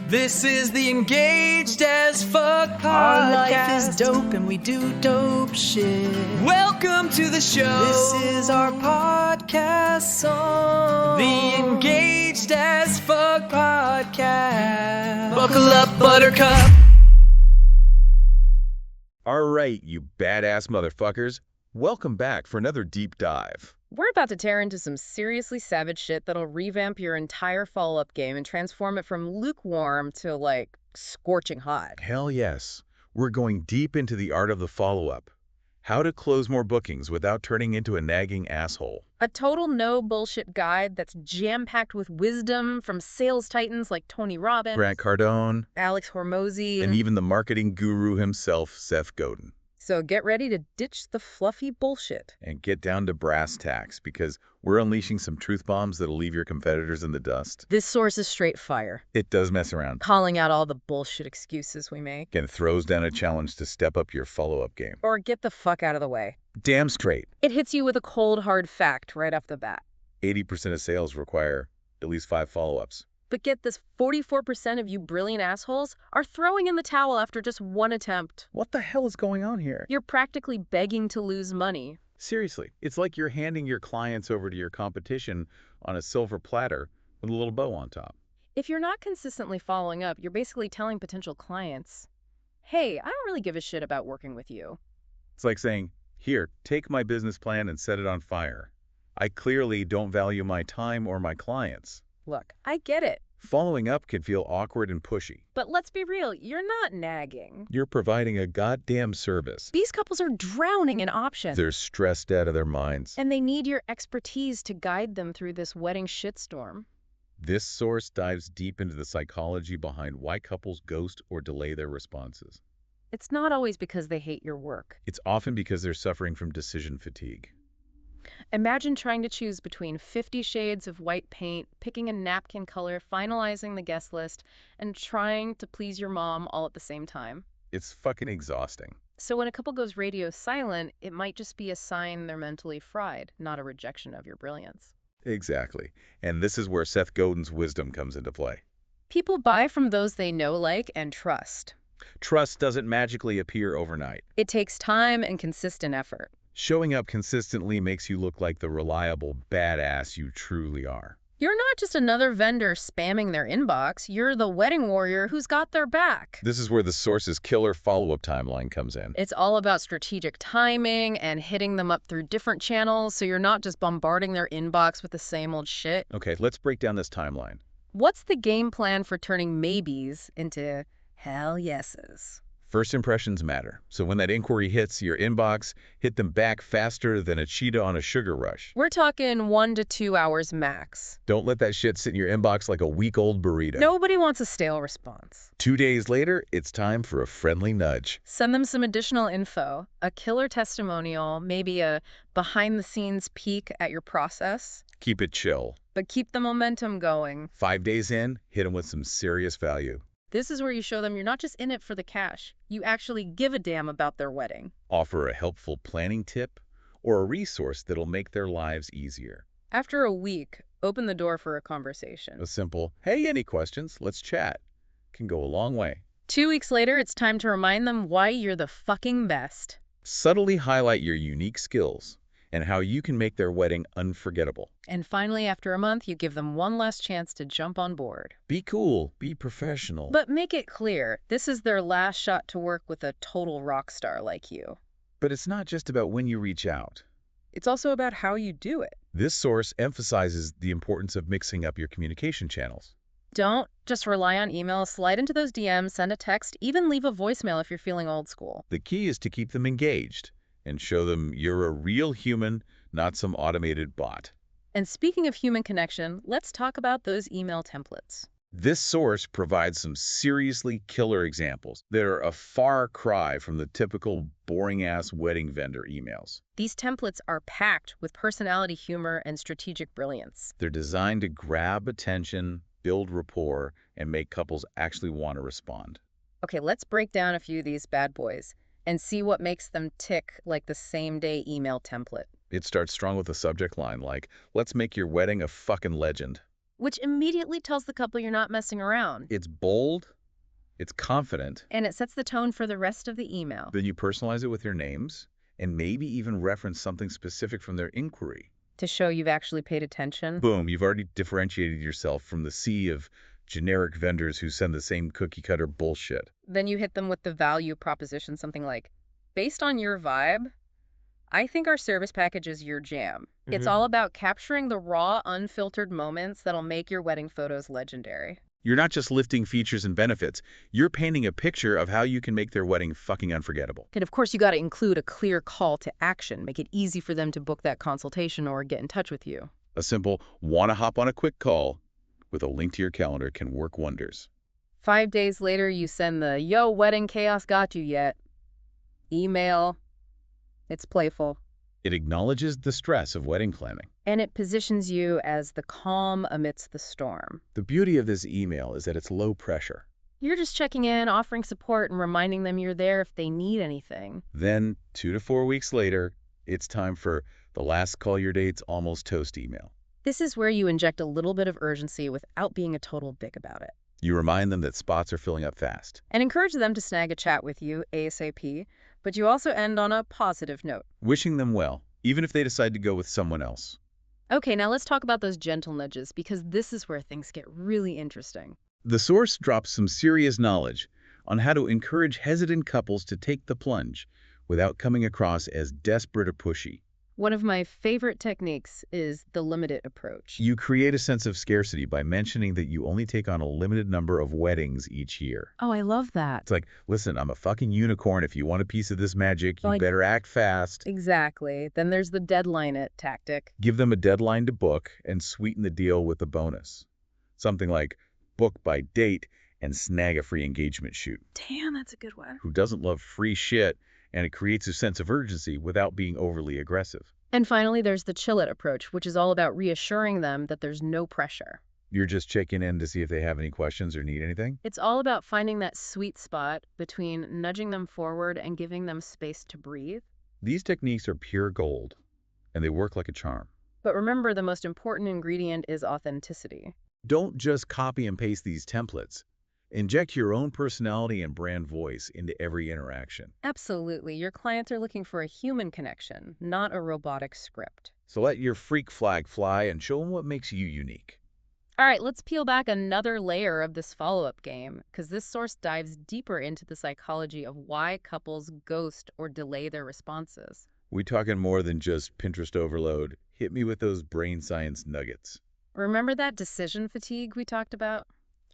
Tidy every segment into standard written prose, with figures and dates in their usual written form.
This is the Engaged as Fuck podcast. Our life is dope and we do dope shit. Welcome to the show. This is our podcast song. The Engaged as Fuck podcast. Buckle up, Buttercup. All right, you badass motherfuckers. Welcome back for another deep dive. We're about to tear into some seriously savage shit that'll revamp your entire follow-up game and transform it from lukewarm to, like, scorching hot. Hell yes. We're going deep into the art of the follow-up. How to close more bookings without turning into a nagging asshole. A total no-bullshit guide that's jam-packed with wisdom from sales titans like Tony Robbins, Grant Cardone, Alex Hormozy, and even the marketing guru himself, Seth Godin. So get ready to ditch the fluffy bullshit. And get down to brass tacks, because we're unleashing some truth bombs that'll leave your competitors in the dust. This source is straight fire, It does mess around, calling out all the bullshit excuses we make. and throws down a challenge to step up your follow-up game. Or get the fuck out of the way. Damn straight. It hits you with a cold, hard fact right off the bat. 80% of sales require at least 5 follow-ups. But get this, 44% of you brilliant assholes are throwing in the towel after just one attempt. What the hell is going on here? You're practically begging to lose money. Seriously, it's like you're handing your clients over to your competition on a silver platter with a little bow on top. If you're not consistently following up, you're basically telling potential clients, hey, I don't really give a shit about working with you. It's like saying, here, take my business plan and set it on fire. I clearly don't value my time or my clients. Look, I get it. Following up can feel awkward and pushy. But let's be real, you're not nagging. You're providing a goddamn service. These couples are drowning in options. They're stressed out of their minds. And they need your expertise to guide them through this wedding shitstorm. This source dives deep into the psychology behind why couples ghost or delay their responses. It's not always because they hate your work. It's often because they're suffering from decision fatigue. Imagine trying to choose between 50 shades of white paint, picking a napkin color, finalizing the guest list, and trying to please your mom all at the same time. It's fucking exhausting. So when a couple goes radio silent, it might just be a sign they're mentally fried, not a rejection of your brilliance. Exactly. And this is where Seth Godin's wisdom comes into play. People buy from those they know, like, and trust. Trust doesn't magically appear overnight. It takes time and consistent effort. Showing up consistently makes you look like the reliable badass you truly are. You're not just another vendor spamming their inbox. You're the wedding warrior who's got their back. This is where the source's killer follow-up timeline comes in. It's all about strategic timing and hitting them up through different channels so you're not just bombarding their inbox with the same old shit. Okay, let's break down this timeline. What's the game plan for turning maybes into hell yeses? First impressions matter. So when that inquiry hits your inbox, hit them back faster than a cheetah on a sugar rush. We're talking 1 to 2 hours max. Don't let that shit sit in your inbox like a week-old burrito. Nobody wants a stale response. 2 days later, it's time for a friendly nudge. Send them some additional info, a killer testimonial, maybe a behind-the-scenes peek at your process, Keep it chill. but keep the momentum going. 5 days in, hit them with some serious value. This is where you show them you're not just in it for the cash. You actually give a damn about their wedding. Offer a helpful planning tip or a resource that'll make their lives easier. After a week, open the door for a conversation. A simple, hey, any questions? Let's chat, can go a long way. 2 weeks later, it's time to remind them why you're the fucking best. Subtly highlight your unique skills and how you can make their wedding unforgettable. And finally, after a month, you give them one last chance to jump on board. Be cool, be professional. But make it clear, this is their last shot to work with a total rock star like you. But it's not just about when you reach out. It's also about how you do it. This source emphasizes the importance of mixing up your communication channels. Don't just rely on email. Slide into those DMs, send a text, even leave a voicemail if you're feeling old school. The key is to keep them engaged and show them you're a real human, not some automated bot. And speaking of human connection, let's talk about those email templates. This source provides some seriously killer examples that are a far cry from the typical boring-ass wedding vendor emails. These templates are packed with personality, humor, and strategic brilliance. They're designed to grab attention, build rapport, and make couples actually want to respond. Okay, let's break down a few of these bad boys and see what makes them tick like the same-day email template. It starts strong with a subject line like, let's make your wedding a fucking legend. which immediately tells the couple you're not messing around. It's bold, it's confident. And it sets the tone for the rest of the email. Then you personalize it with your names and maybe even reference something specific from their inquiry. To show you've actually paid attention. Boom, you've already differentiated yourself from the sea of generic vendors who send the same cookie-cutter bullshit. Then you hit them with the value proposition, something like, based on your vibe, I think our service package is your jam. It's all about capturing the raw, unfiltered moments that'll make your wedding photos legendary. You're not just lifting features and benefits. You're painting a picture of how you can make their wedding fucking unforgettable. And of course, you got to include a clear call to action. Make it easy for them to book that consultation or get in touch with you. A simple, wanna hop on a quick call with a link to your calendar can work wonders. 5 days later, you send the, yo, wedding chaos got you yet email. It's playful. It acknowledges the stress of wedding planning. And it positions you as the calm amidst the storm. The beauty of this email is that it's low pressure. You're just checking in, offering support, and reminding them you're there if they need anything. Then, 2 to 4 weeks later, it's time for the last call your date's almost toast email. This is where you inject a little bit of urgency without being a total dick about it. You remind them that spots are filling up fast. And encourage them to snag a chat with you ASAP, but you also end on a positive note. Wishing them well, even if they decide to go with someone else. Okay, now let's talk about those gentle nudges, because this is where things get really interesting. The source drops some serious knowledge on how to encourage hesitant couples to take the plunge without coming across as desperate or pushy. One of my favorite techniques is the limited approach. You create a sense of scarcity by mentioning that you only take on a limited number of weddings each year. Oh, I love that. It's like, listen, I'm a fucking unicorn. If you want a piece of this magic, you Like- better act fast. Exactly. Then there's the deadline it tactic. Give them a deadline to book and sweeten the deal with a bonus. Something like, book by date and snag a free engagement shoot. Damn, that's a good one. Who doesn't love free shit? And it creates a sense of urgency without being overly aggressive. And finally, there's the chill it approach, which is all about reassuring them that there's no pressure. You're just checking in to see if they have any questions or need anything? It's all about finding that sweet spot between nudging them forward and giving them space to breathe. These techniques are pure gold, and they work like a charm. But remember, the most important ingredient is authenticity. Don't just copy and paste these templates. Inject your own personality and brand voice into every interaction. Absolutely. Your clients are looking for a human connection, not a robotic script. So let your freak flag fly and show them what makes you unique. All right, let's peel back another layer of this follow-up game, because this source dives deeper into the psychology of why couples ghost or delay their responses. We talking more than just Pinterest overload. Hit me with those brain science nuggets. Remember that decision fatigue we talked about?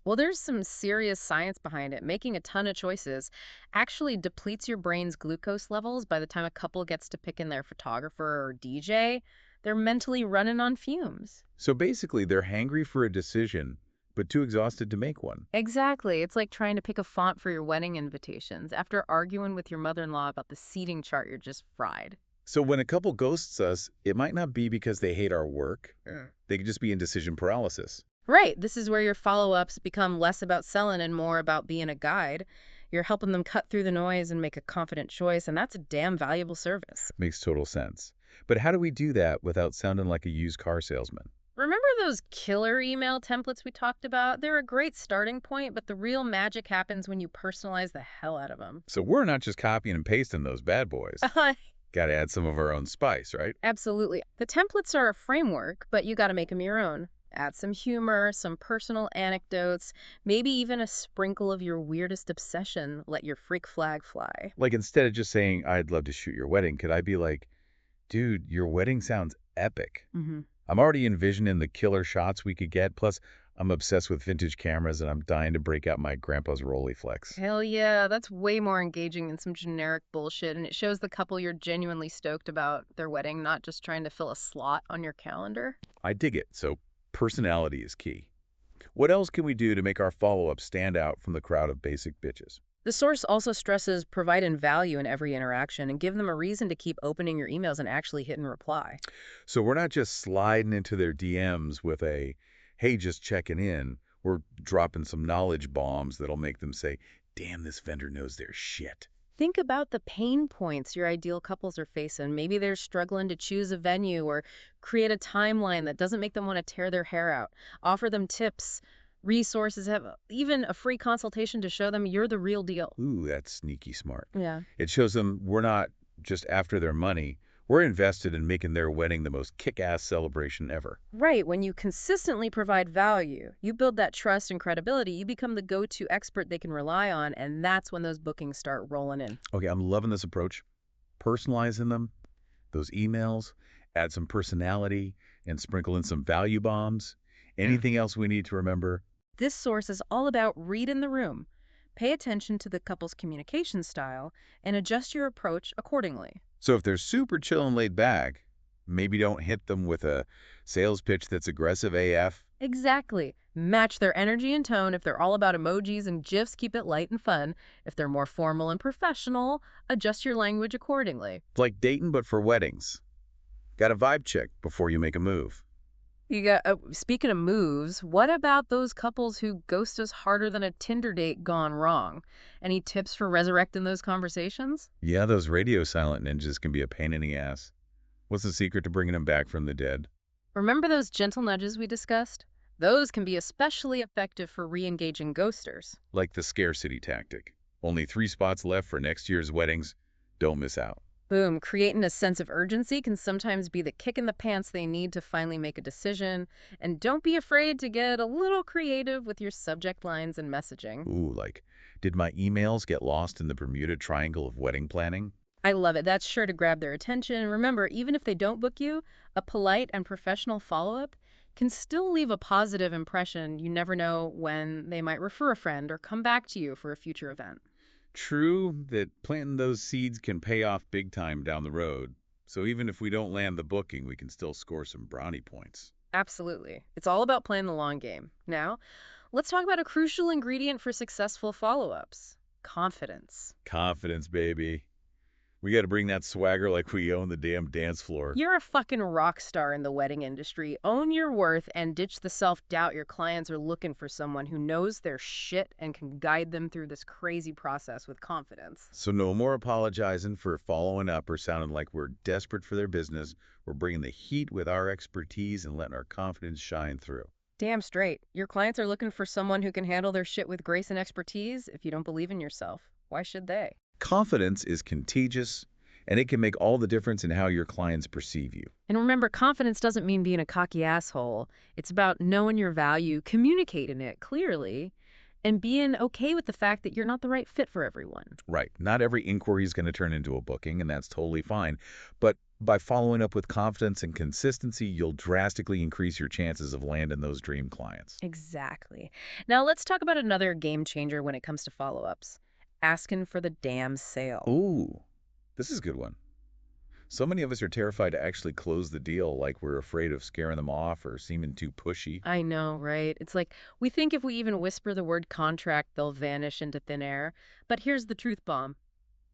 Well, there's some serious science behind it. Making a ton of choices actually depletes your brain's glucose levels by the time a couple gets to pick in their photographer or DJ. They're mentally running on fumes. So basically, they're hangry for a decision, but too exhausted to make one. Exactly. It's like trying to pick a font for your wedding invitations. After arguing with your mother-in-law about the seating chart, you're just fried. So when a couple ghosts us, it might not be because they hate our work. They could just be in decision paralysis. Right. This is where your follow-ups become less about selling and more about being a guide. You're helping them cut through the noise and make a confident choice, and that's a damn valuable service. Makes total sense. But how do we do that without sounding like a used car salesman? Remember those killer email templates we talked about? They're a great starting point, but the real magic happens when you personalize the hell out of them. So we're not just copying and pasting those bad boys. Got to add some of our own spice, right? Absolutely. The templates are a framework, but you got to make them your own. Add some humor, some personal anecdotes, maybe even a sprinkle of your weirdest obsession. Let your freak flag fly. Like instead of just saying, I'd love to shoot your wedding, could I be like, dude, your wedding sounds epic. Mm-hmm. I'm already envisioning the killer shots we could get. Plus, I'm obsessed with vintage cameras and I'm dying to break out my grandpa's Rolleiflex. Hell yeah, that's way more engaging than some generic bullshit, and it shows the couple you're genuinely stoked about their wedding, not just trying to fill a slot on your calendar. I dig it. So personality is key. What else can we do to make our follow-up stand out from the crowd of basic bitches? The source also stresses providing value in every interaction and give them a reason to keep opening your emails and actually hitting reply. So we're not just sliding into their DMs with a, hey, just checking in. We're dropping some knowledge bombs that'll make them say, damn, this vendor knows their shit. Think about the pain points your ideal couples are facing. Maybe they're struggling to choose a venue or create a timeline that doesn't make them want to tear their hair out. Offer them tips, resources, have even a free consultation to show them you're the real deal. Ooh, that's sneaky smart. Yeah. It shows them we're not just after their money. We're invested in making their wedding the most kick-ass celebration ever. Right. When you consistently provide value, you build that trust and credibility. You become the go-to expert they can rely on, and that's when those bookings start rolling in. Okay, I'm loving this approach. Personalizing them, those emails, add some personality, and sprinkle in some value bombs. Anything else we need to remember? This source is all about reading the room. Pay attention to the couple's communication style and adjust your approach accordingly. So if they're super chill and laid back, maybe don't hit them with a sales pitch that's aggressive AF. Exactly. Match their energy and tone. If they're all about emojis and GIFs, keep it light and fun. If they're more formal and professional, adjust your language accordingly. It's like dating, but for weddings. Got a vibe check before you make a move. You got speaking of moves, what about those couples who ghost us harder than a Tinder date gone wrong? Any tips for resurrecting those conversations? Yeah, those radio silent ninjas can be a pain in the ass. What's the secret to bringing them back from the dead? Remember those gentle nudges we discussed? Those can be especially effective for re-engaging ghosters. Like the scarcity tactic. Only 3 spots left for next year's weddings. Don't miss out. Boom, creating a sense of urgency can sometimes be the kick in the pants they need to finally make a decision. And don't be afraid to get a little creative with your subject lines and messaging. Ooh, like, did my emails get lost in the Bermuda Triangle of wedding planning? I love it. That's sure to grab their attention. And remember, even if they don't book you, a polite and professional follow-up can still leave a positive impression. You never know when they might refer a friend or come back to you for a future event. True that planting those seeds can pay off big time down the road. So even if we don't land the booking, we can still score some brownie points. Absolutely. It's all about playing the long game. Now, let's talk about a crucial ingredient for successful follow-ups: confidence. Confidence, baby. We got to bring that swagger like we own the damn dance floor. You're a fucking rock star in the wedding industry. Own your worth and ditch the self-doubt. Your clients are looking for someone who knows their shit and can guide them through this crazy process with confidence. So no more apologizing for following up or sounding like we're desperate for their business. We're bringing the heat with our expertise and letting our confidence shine through. Damn straight. Your clients are looking for someone who can handle their shit with grace and expertise. If you don't believe in yourself, why should they? Confidence is contagious, and it can make all the difference in how your clients perceive you. And remember, confidence doesn't mean being a cocky asshole. It's about knowing your value, communicating it clearly, and being okay with the fact that you're not the right fit for everyone. Right. Not every inquiry is going to turn into a booking, and that's totally fine. But by following up with confidence and consistency, you'll drastically increase your chances of landing those dream clients. Exactly. Now let's talk about another game changer when it comes to follow-ups: asking for the damn sale. Ooh, this is a good one. So many of us are terrified to actually close the deal, like we're afraid of scaring them off or seeming too pushy. I know, right? It's like we think if we even whisper the word contract, they'll vanish into thin air. But here's the truth bomb.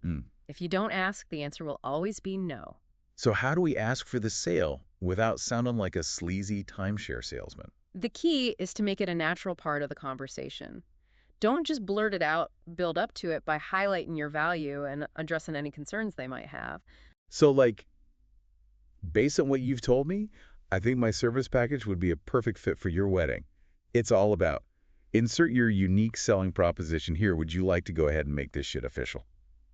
Mm. If you don't ask, the answer will always be no. So how do we ask for the sale without sounding like a sleazy timeshare salesman? The key is to make it a natural part of the conversation. Don't just blurt it out, build up to it by highlighting your value and addressing any concerns they might have. So, like, based on what you've told me, I think my service package would be a perfect fit for your wedding. It's all about insert your unique selling proposition here. Would you like to go ahead and make this shit official?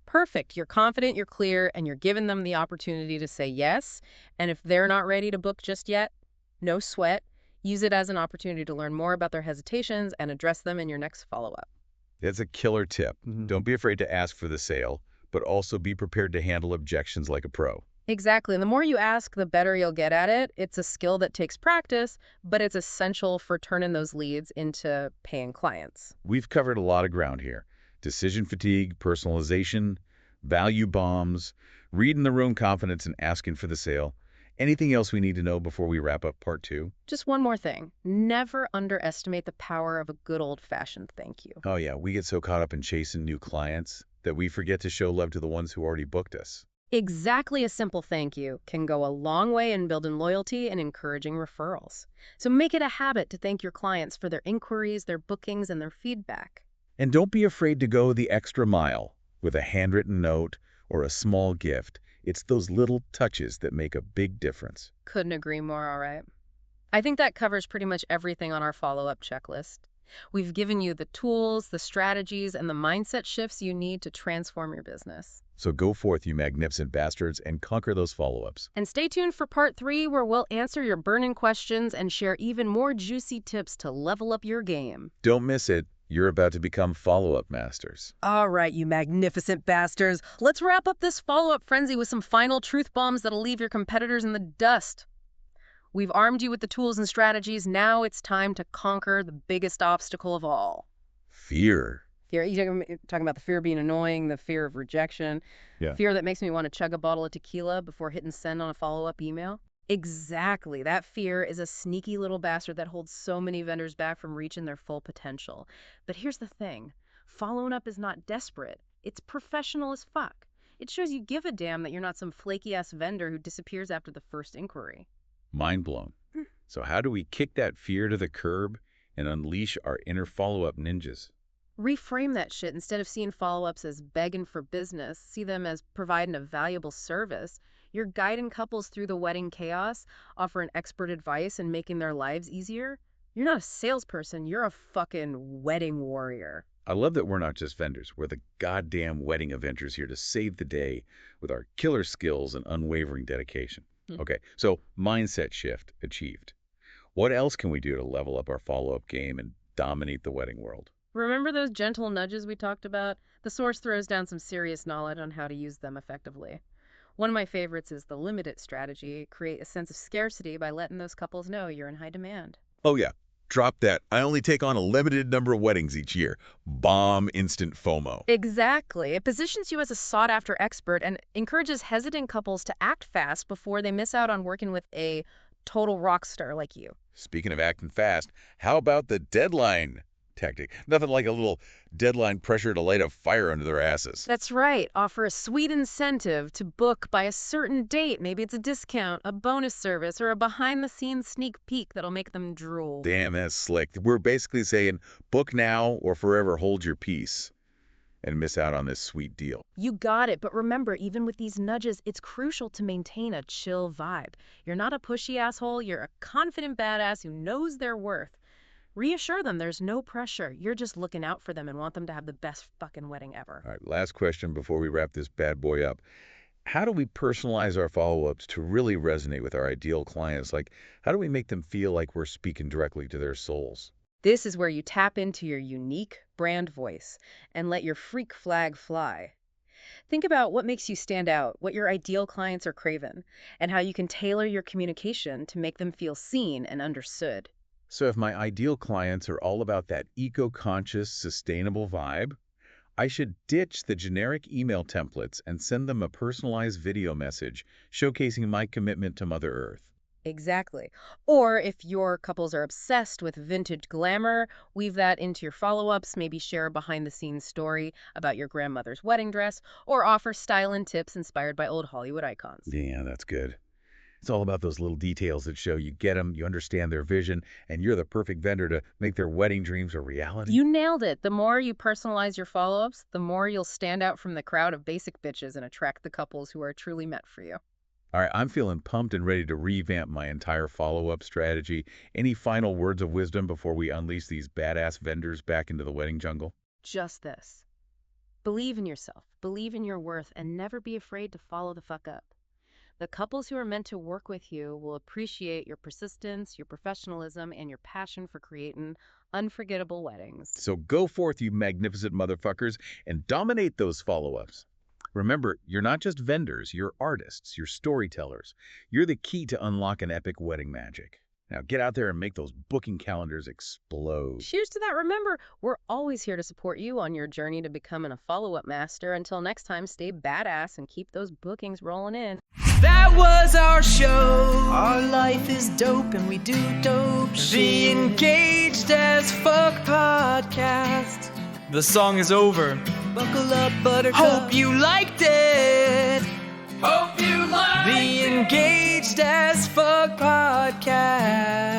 Perfect. You're confident, you're clear, and you're giving them the opportunity to say yes. And if they're not ready to book just yet, no sweat. Use it as an opportunity to learn more about their hesitations and address them in your next follow-up. That's a killer tip. Don't be afraid to ask for the sale, but also be prepared to handle objections like a pro. Exactly. And the more you ask, the better you'll get at it. It's a skill that takes practice, but it's essential for turning those leads into paying clients. We've covered a lot of ground here. Decision fatigue, personalization, value bombs, reading the room confidence, and asking for the sale. Anything else we need to know before we wrap up part 2? Just one more thing. Never underestimate the power of a good old-fashioned thank you. Oh yeah, we get so caught up in chasing new clients that we forget to show love to the ones who already booked us. Exactly, a simple thank you can go a long way in building loyalty and encouraging referrals. So make it a habit to thank your clients for their inquiries, their bookings, and their feedback. And don't be afraid to go the extra mile. with a handwritten note or a small gift. It's those little touches that make a big difference. Couldn't agree more, all right. I think that covers pretty much everything on our follow-up checklist. We've given you the tools, the strategies, and the mindset shifts you need to transform your business. So go forth, you magnificent bastards, and conquer those follow-ups. And stay tuned for part 3, where we'll answer your burning questions and share even more juicy tips to level up your game. Don't miss it. You're about to become follow-up masters. All right, you magnificent bastards. Let's wrap up this follow-up frenzy with some final truth bombs that'll leave your competitors in the dust. We've armed you with the tools and strategies. Now it's time to conquer the biggest obstacle of all. Fear. Fear. You're talking about the fear of being annoying, the fear of rejection, Yeah. fear that makes me want to chug a bottle of tequila before hitting send on a follow-up email. Exactly. That fear is a sneaky little bastard that holds so many vendors back from reaching their full potential. But here's the thing. Following up is not desperate. It's professional as fuck. It shows you give a damn that you're not some flaky-ass vendor who disappears after the first inquiry. Mind blown. So how do we kick that fear to the curb and unleash our inner follow-up ninjas? Reframe that shit. Instead of seeing follow-ups as begging for business, see them as providing a valuable service. You're guiding couples through the wedding chaos, offering expert advice and making their lives easier. You're not a salesperson, you're a fucking wedding warrior. I love that we're not just vendors. We're the goddamn wedding Avengers here to save the day with our killer skills and unwavering dedication. Okay, so mindset shift achieved. What else can we do to level up our follow-up game and dominate the wedding world? Remember those gentle nudges we talked about? The source throws down some serious knowledge on how to use them effectively. One of my favorites is the limit it strategy. Create a sense of scarcity by letting those couples know you're in high demand. Oh yeah, drop that. I only take on a limited number of weddings each year. Bomb instant FOMO. Exactly. It positions you as a sought-after expert and encourages hesitant couples to act fast before they miss out on working with a total rock star like you. Speaking of acting fast, how about the deadline tactic? Nothing like a little deadline pressure to light a fire under their asses. That's right. Offer a sweet incentive to book by a certain date. Maybe it's a discount, a bonus service, or a behind-the-scenes sneak peek that'll make them drool. Damn, that's slick. We're basically saying book now or forever hold your peace and miss out on this sweet deal. You got it, but remember, even with these nudges, it's crucial to maintain a chill vibe. You're not a pushy asshole, you're a confident badass who knows their worth. Reassure them there's no pressure. You're just looking out for them and want them to have the best fucking wedding ever. All right, last question before we wrap this bad boy up. How do we personalize our follow-ups to really resonate with our ideal clients? Like, how do we make them feel like we're speaking directly to their souls? This is where you tap into your unique brand voice and let your freak flag fly. Think about what makes you stand out, what your ideal clients are craving, and how you can tailor your communication to make them feel seen and understood. So if my ideal clients are all about that eco-conscious, sustainable vibe, I should ditch the generic email templates and send them a personalized video message showcasing my commitment to Mother Earth. Exactly. Or if your couples are obsessed with vintage glamour, weave that into your follow-ups, maybe share a behind-the-scenes story about your grandmother's wedding dress, or offer style and tips inspired by old Hollywood icons. Yeah, that's good. It's all about those little details that show you get them, you understand their vision, and you're the perfect vendor to make their wedding dreams a reality. You nailed it. The more you personalize your follow-ups, the more you'll stand out from the crowd of basic bitches and attract the couples who are truly meant for you. All right, I'm feeling pumped and ready to revamp my entire follow-up strategy. Any final words of wisdom before we unleash these badass vendors back into the wedding jungle? Just this. Believe in yourself, believe in your worth, and never be afraid to follow the fuck up. The couples who are meant to work with you will appreciate your persistence, your professionalism, and your passion for creating unforgettable weddings. So go forth, you magnificent motherfuckers, and dominate those follow-ups. Remember, you're not just vendors, you're artists, you're storytellers. You're the key to unlock an epic wedding magic. Now get out there and make those booking calendars explode. Cheers to that. Remember, we're always here to support you on your journey to becoming a follow-up master. Until next time, stay badass and keep those bookings rolling in. That was our show. Our life is dope and we do dope The shit. Engaged as Fuck podcast. The song is over. Buckle up, buttercup. Hope you liked it. Hope you liked The Engaged as Fuck podcast.